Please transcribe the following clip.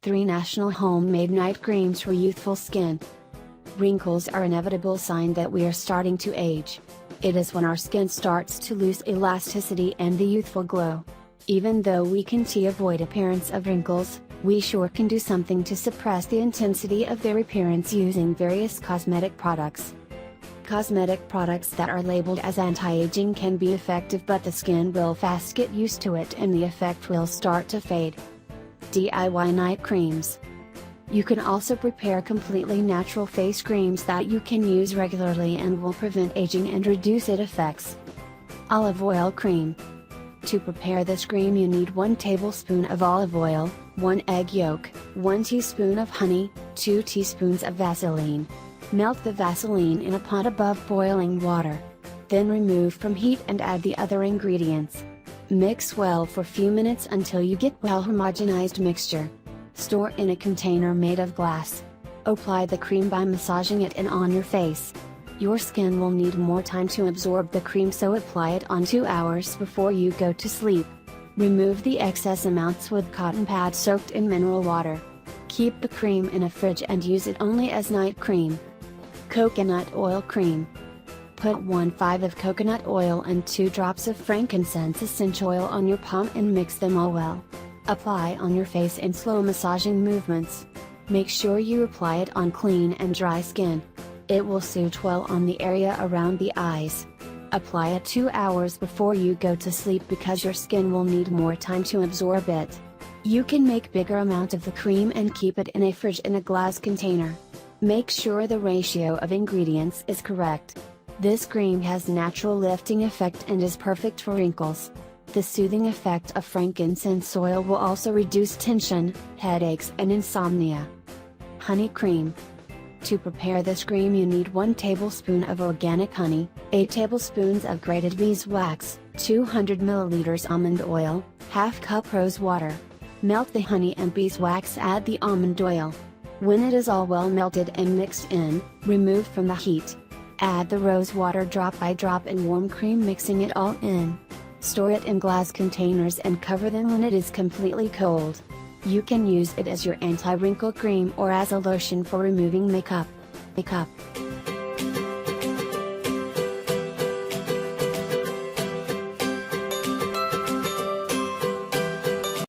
3 National Homemade Night Creams for Youthful Skin. Wrinkles are an inevitable sign that we are starting to age. It is when our skin starts to lose elasticity and the youthful glow. Even though we can't avoid appearance of wrinkles, we sure can do something to suppress the intensity of their appearance using various cosmetic products. Cosmetic products that are labeled as anti-aging can be effective, but the skin will fast get used to it and the effect will start to fade. DIY Night Creams. You can also prepare completely natural face creams that you can use regularly and will prevent aging and reduce its effects. Olive Oil Cream. To prepare this cream you need 1 tablespoon of olive oil, 1 egg yolk, 1 teaspoon of honey, 2 teaspoons of Vaseline. Melt the Vaseline in a pot above boiling water. Then remove from heat and add the other ingredients. Mix well for a few minutes until you get well homogenized mixture. Store in a container made of glass. Apply the cream by massaging it in on your face. Your skin will need more time to absorb the cream, so apply it on 2 hours before you go to sleep. Remove the excess amounts with cotton pad soaked in mineral water. Keep the cream in a fridge and use it only as night cream. Coconut Oil Cream. Put 1/5 of coconut oil and 2 drops of frankincense essential oil on your palm and mix them all well. Apply on your face in slow massaging movements. Make sure you apply it on clean and dry skin. It will suit well on the area around the eyes. Apply it 2 hours before you go to sleep because your skin will need more time to absorb it. You can make bigger amount of the cream and keep it in a fridge in a glass container. Make sure the ratio of ingredients is correct. This cream has natural lifting effect and is perfect for wrinkles. The soothing effect of frankincense oil will also reduce tension, headaches and insomnia. Honey Cream. To prepare this cream you need 1 tablespoon of organic honey, 8 tablespoons of grated beeswax, 200 milliliters almond oil, ½ cup rose water. Melt the honey and beeswax, add the almond oil. When it is all well melted and mixed in, remove from the heat. Add the rose water drop by drop in warm cream, mixing it all in. Store it in glass containers and cover them when it is completely cold. You can use it as your anti-wrinkle cream or as a lotion for removing makeup.